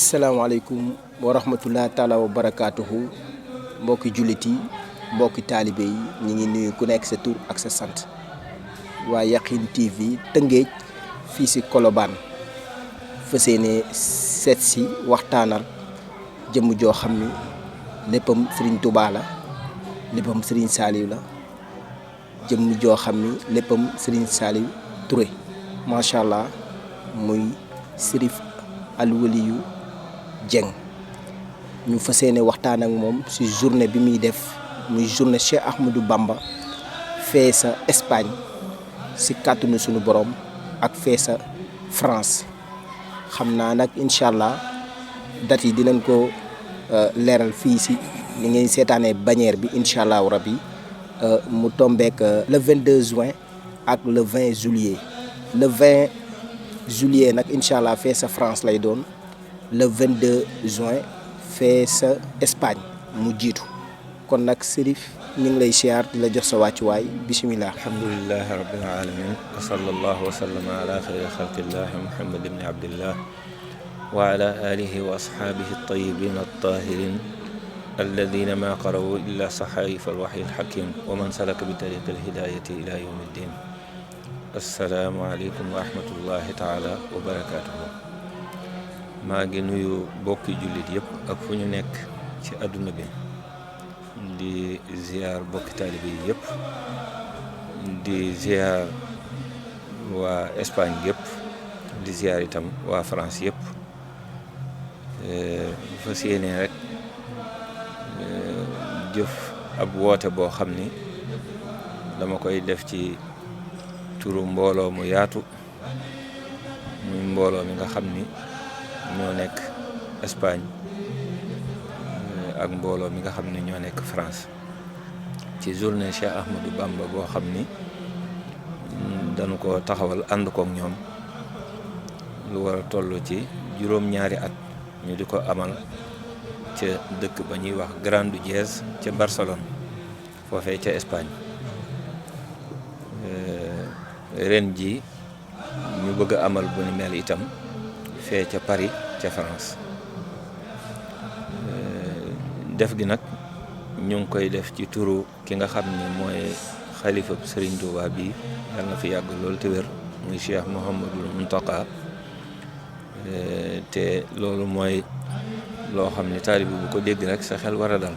asalaamaaleykum wa rahmatullah taala wa barakaatuhu mbokki jullit yi mbokki taalibe yi ñu ngi nuyu ku nekk sa tur ak sa sant waa Yakhine TV Tëngéej fii si Colobane fas yéene seet si waxtaanal jëmm joo xam ni léppam Serigne Touba la léppam Serigne Saliou la jëmm joo xam ni léppam Serigne Saliou Touré macha allah muy Sérif Alwaliyu Dieng ñu fas yéene waxtaan ak moom ci journée bi muy def muy journée Cheikh Ahmadou Bamba fee sa Espagne ci kàttanu sunu borom ak fee sa France xam naa nag incha allah date yi dinañ ko leeral fii ci ni ngeen seetaanee bannière bi incha allahu rabbi mu tombeek le 22 juin ak le 20 juillet le 20 juillet nag incha allah fee sa France lay doon le 22 juin fee sa Espagne mu jiitu kon nag Sérif ñu ngi lay siyaar di la jox sa wàccuwaay bisimilah. alhamdulilahi rabbil alamin wa sallallahu wa sallama ala xayri xalqillahi muhammad ibni abdillah wa ala alihi wa ashaabihi altayibin altahirin alladina ma qarawu illa saxaif alwaxyi alxakim wa man salaka bi tariqi alhidayati ila yawmi ddin. asalaamaaleykum wa rahmatullahi taala wa barakaatuhu. maa ngi nuyu bokki jullit yëpp ak fu ñu nekk ci àdduna bi di ziar bokki taalibe yi yëpp di ziar waa Espagne yëpp di ziar itam waa France yëpp fas yéene rek jëf ab woote boo xam ni dama koy def ci turu mbooloo mu yaatu muy mbooloo mi nga xam ni ñoo nekk Espagne ak mbooloo mi nga xam ne ñoo nekk France ci journée Cheikh Ahmadou Bamba boo xam ni dañu ko taxawal ànd kook ñoom lu war a toll ci juróom-ñaari at ñu di ko amal ca dëkk ba ñuy wax Granollers ca Barcelone foofee ca Espagne ren ji ñu bëgg a amal bu ni mel itam fee ca Paris ca France def gi nag ñu ngi koy def ci turu ki nga xam ne mooy xalifa Serigne Touba bi yal na fi yàgg loolu te wér muy Cheikh Mouhamadul Mountakha te loolu mooy loo xam ne taalibe bu ko dégg rek sa xel war a dal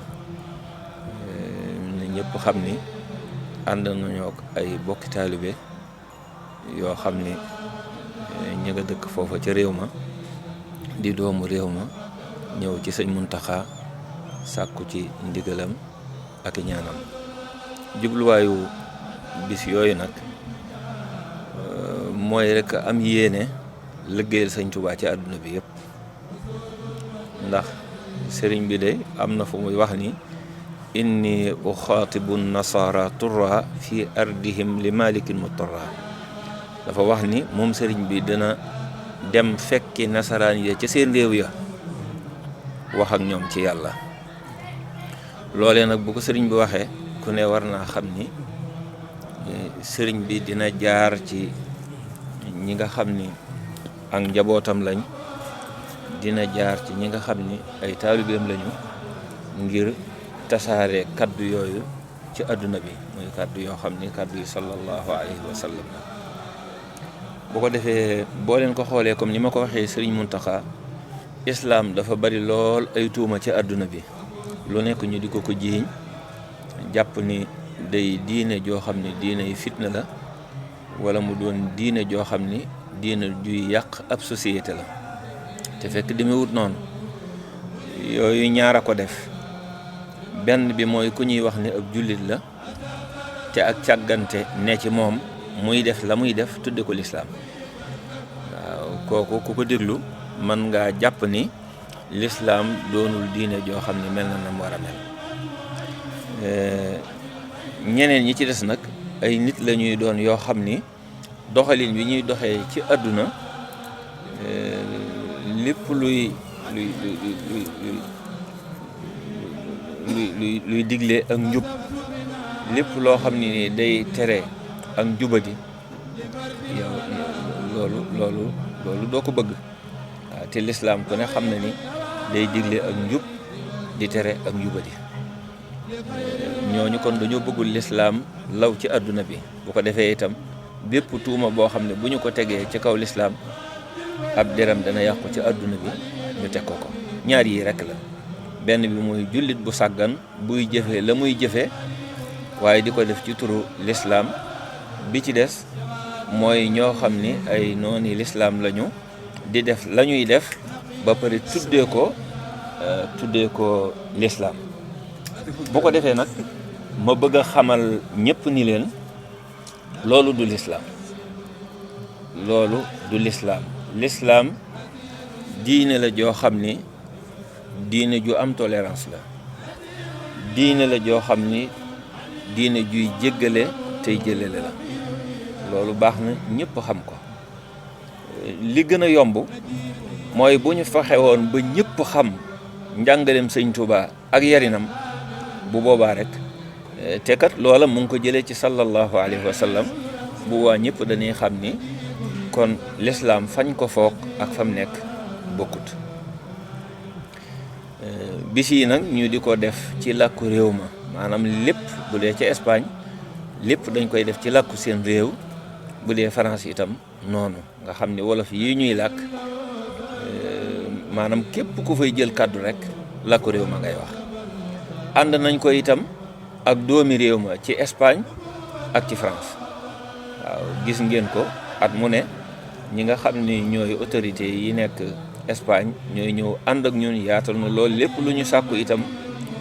ñëpp xam ni ànd nañoo ak ay bokki taalibe yoo xam ni ñi nga dëkk foofa ca réew ma di doomu réew ma ñëw ci sëñ Muntaxa sàkku ci ndigalam ak ñaanam. jubluwaayu bis yooyu nag mooy rek am yéene liggéeyal sëñ Tuubaa ci àdduna bi yëpp ndax sëriñ bi de am na fu muy wax ni inni uxaatibu nasara turra fi ardihim li malikin mutarra dafa wax ni moom sëriñ bi dina dem fekki nasaraan ya ca seen réew ya wax ak ñoom ci yàlla. loolee nag bu ko sëriñ bi waxee ku ne war naa xam ni sëriñ bi dina jaar ci ñi nga xam ni ak njabootam lañ, dina jaar ci ñi nga xam ni ay taalibeem lañu ngir tasaare kaddu yooyu ci àdduna bi muy kaddu yoo xam ni kaddu yi sallallahu alayhi wa sallam. bu ko defee boo leen ko xoolee comme ni ma ko waxee Sëriñ Muntaxa islaam dafa bari lool ay tuuma ci àdduna bi lu nekk ñu di ko jiiñ jàpp ni day diine joo xam ni diine yi fitna la wala mu doon diine joo xam ni diine juy yàq ab société la te fekk demewut noonu. yooyu ñaar a ko def, benn bi mooy ku ñuy wax ni ab jullit la te ak càggante ne ci moom muy def la muy def tudde ko lislaam. waaw kooku ku ko déglu mën ngaa jàpp ni lislaam doonul diine joo xam ne mel na nam war a mel. ñeneen ñi ci des nag ay nit la ñuy doon yoo xam ni doxalin bi ñuy doxee ci àdduna lépp luy digle ak njub, lépp loo xam ni day tere ak njubadi yow loolu doo ko bëgg. waaw te lislaam ku ne xam na ni day digle ak njub di tere ak njubadi. ñooñu kon dañoo bëggul lislaam law ci àdduna bi bu ko defee itam bépp tuuma boo xam ne bu ñu ko tegee ci kaw lislaam ab deram dana yàqu ci àdduna bi ñu teg ko ñaar yi rekk la. benn bi mooy jullit bu sàggan buy jëfee la muy jëfee waaye di ko def ci turu lislaam. bi ci des mooy ñoo xam ni ay nooni lislaam lañu di def la ñuy def ba pare tuddee ko lislaam. bu ko defee nag ma bëgg a xamal ñépp ni leen loolu du lislaam. loolu du lislaam. lislaam diine la joo xam ni diine ju am tolérance la. diine la joo xam ni diine juy jéggale tey jëlale la. loolu baax na ñëpp xam ko. li gën a yomb mooy bu ñu fexe woon ba ñëpp xam njàngaleem sëñ Tuubaa ak yarinam bu boobaa rek te kat loola mu ngi ko jëlee ci sallallahu alayhi wa sallam bu waa ñëpp dañuy xam ni kon lislaam fañ ko foog ak fam nekk bokkut. bis yi nag ñu di ko def ci làkku réew ma maanaam lépp bu dee ca Espagne lépp dañ koy def ci làkku seen réew. bu dee France itam noonu nga xam ni wolof yi ñuy làkk maanaam képp ku fay jël kàddu rek làkku réew ma ngay wax. ànd nañ ko itam ak doomi réew ma ci Espagne ak ci France. waaw gis ngeen ko at mu ne ñi nga xam ni ñooy autorité yi nekk Espagne ñooy ñëw ànd ak ñun yaatal na loolu lépp lu ñu sàkku itam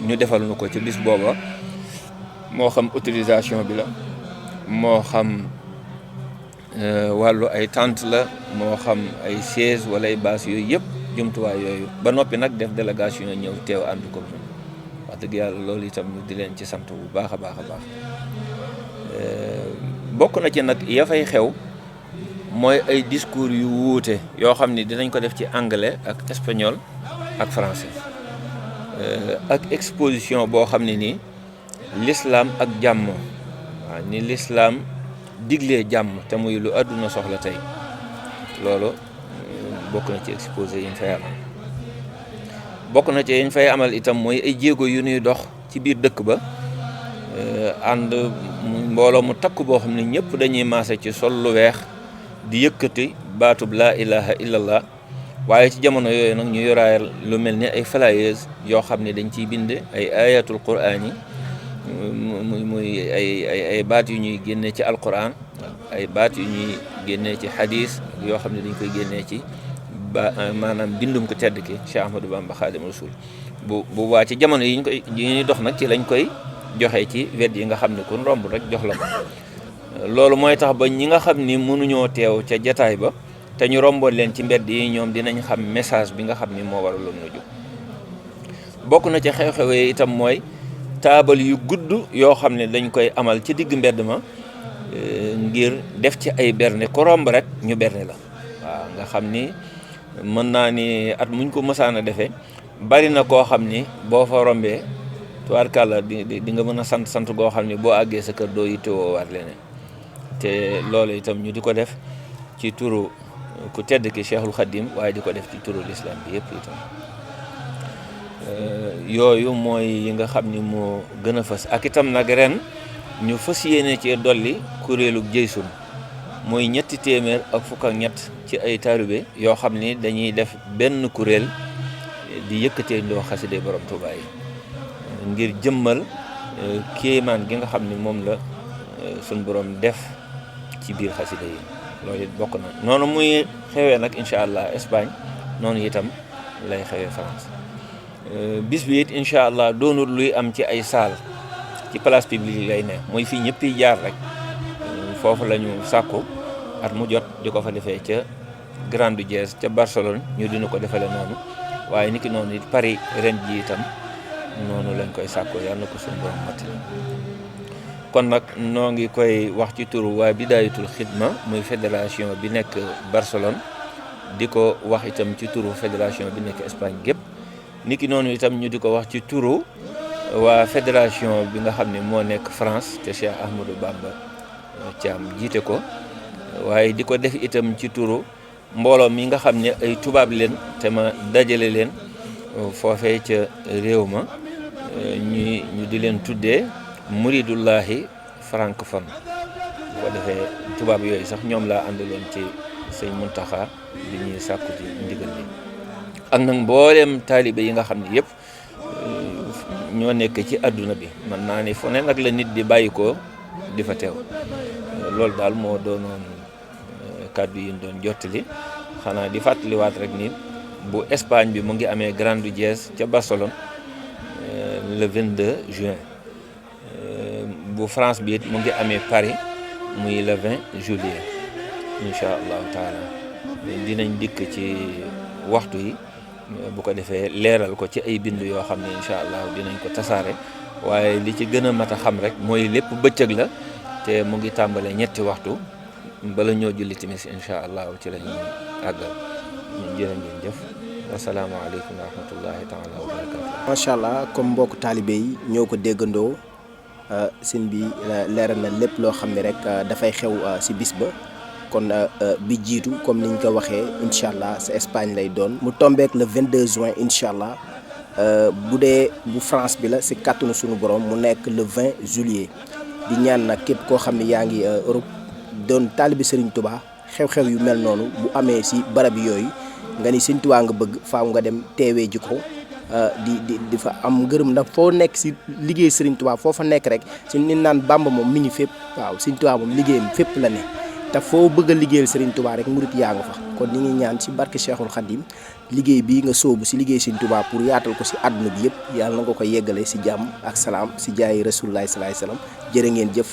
ñu defal nu ko ci bis booba moo xam autorisation bi la moo xam wàllu ay tente la moo xam ay chaise wala ay bâche yooyu yëpp jumtuwaay yooyu ba noppi nag def délégation ñëw teew ànd ko ñun wax dëgg yàlla loolu itam ñu di leen ci sant bu baax a baax a baax. bokk na ci nag ya fay xew mooy ay discours yu wuute yoo xam ni dinañ ko def ci anglais ak espagnol ak français ak exposition boo xam ne nii l'islam ak jàmm waaw ni l'islam diglee jàmm te muy lu àdduna soxla tey loolu bokk na ci exposé yi ñu fay amal. bokk na ci yi ñu fay amal itam mooy ay jéego yu ñuy dox ci biir dëkk ba ànd mbooloo mu takk boo xam ne ñëpp dañuy maase ci sol lu weex di yëkkati baatub laa ilaha illallah waaye ci jamono yooyu nag ñu yoraayal lu mel ni ay flyers yoo xam ne dañ ciy bind ay ayatul quraan yi muy ay baat yu ñuy génnee ci alquran ay baat yu ñuy génnee ci hadis yoo xam ne dañ koy génnee ci maanaam bindum ko tedd ki Cheikh Ahmadou Bamba Xaadimu Rasuul bu waa ci jamono yi ñuy dox nag ci lañ koy joxe ci wet yi nga xam ne kun romb rek jox la ko. loolu mooy tax ba ñi nga xam ni mënuñoo teew ca jataay ba te ñu romboon leen ci mbedd yi ñoom dinañ xam message bi nga xam ni moo waraloon na jóg. bokk na ci xew-xew yi itam mooy taabal yu gudd yoo xam ne dañ koy amal ci digg mbedd ma ngir def ci ay berne ko romb rek ñu berne la waaw nga xam ni mën naa ni at muñ ko mësaan a defee bari na koo xam ni boo fa rombee tubaarkàlla di nga mën a sant goo xam ni boo àggee sa kër doo yittewoo waat leneen te loolu itam ñu di ko def ci turu ku tedd ki Cheikhul Khadim waaye di ko def ci turu l'islam bi yëpp itam yooyu mooy yi nga xam ni moo gën a fës ak itam nag ren ñu fës yéene ci dolli kuréelu Jeysun mooy 300 ci ay taalibe yoo xam ni dañuy def benn kuréel di yëkkatee ndoo xaside borom Tuubaa yi ngir jëmmal kéemaan gi nga xam ni moom la suñ borom def ci biir xaside yi loolu it bokk na noonu muy xewee nag incha allah Espagne noonu itam lay xewee France bis bi it incha allah doonul luy am ci ay saal ci place publique lay ne mooy fii ñëpp yi jaar rek foofu la ñu sàkku at mu jot di ko fa defee ca Grande Dièze ca Barcelone ñu dina ko defale noonu waaye niki noonu it Paris ren ji itam noonu lañ koy sàkku yàlla na ko suñu borom matal kon nag noo ngi koy wax ci turu waa Bidaayatul Xidma muy fédération bi nekk Barcelone di ko wax itam ci turu fédération bi nekk Espagne gépp niki noonu itam ñu di ko wax ci turu waa fédération bi nga xam ne moo nekk France te Cheikh Ahmadou Bamba Thiam jiite ko waaye di ko def itam ci turu mbooloo mi nga xam ne ay tubaab leen te ma dajale leen foofee ca réew ma ñu di leen tuddee muridullahi francophone bu ko defee tubaab yooyu sax ñoom laa àndaloon ci sëñ Muntaxa bi ñuy sàkku ci ndigal li ak nag mbooleem taalibe yi nga xam ne yëpp ñoo nekk ci àdduna bi man naa ni fu ne nag la nit di bàyyi ko di fa teew loolu daal moo doonoon kàddu yi ñu doon jottali xanaa di fàttaliwaat rek ni bu Espagne bi mu ngi amee Grande Dièse ca Barcelone le 22 juin bu France bi it mu ngi amee Paris muy le 20 juillet incha allahu taala dinañ dikk ci waxtu yi bu ko defee leeral ko ci ay bind yoo xam ne incha allah dinañ ko tasaare waaye li ci gën a mat a xam rek mooy lépp bëccëg la te mu ngi tàmbale ñetti waxtu bala ñoo julli timis incha allah ci la ñuy àggal ñun jërë ngeen jëf wasalaamaaleykum wa rahmatullahi taala wa barakatu. macha allah comme mbokk taalibe yi ñoo ko déggandoo sëñ bi leeral na lépp loo xam ne rek dafay xew si bis ba. kon bi jiitu comme niñ ko waxee incha allah sa Espagne lay doon mu tombeek le 22 juin incha allah bu dee bu France bi la si kàttanu suñu borom mu nekk le 20 juillet di ñaan nag képp koo xam ne yaa ngi Europe doon taalibi Serigne Touba xew-xew yu mel noonu bu amee si barab yooyu nga ni Serigne Touba nga bëgg faaw nga dem teewee ji ko di fa am ngërëm ndax foo nekk si liggéey Serigne Touba foo fa nekk rek si ni naan Bamba moom mi ngi fépp waaw Serigne Touba moom liggéeyam fépp la ne. te foo bëgg a liggéeyal Serigne Touba rek murit yaa nga fa kon ñi ngi ñaan ci barke Cheikhul Khadim liggéey bii nga sóobu ci liggéey Serigne Touba pour yaatal ko ci àdduna bi yëpp yàlla na nga ko yeggale ci jàmm ak salaam ci jaayi Rasulullah sallallahu alayhi wasallam jërë ngeen jëf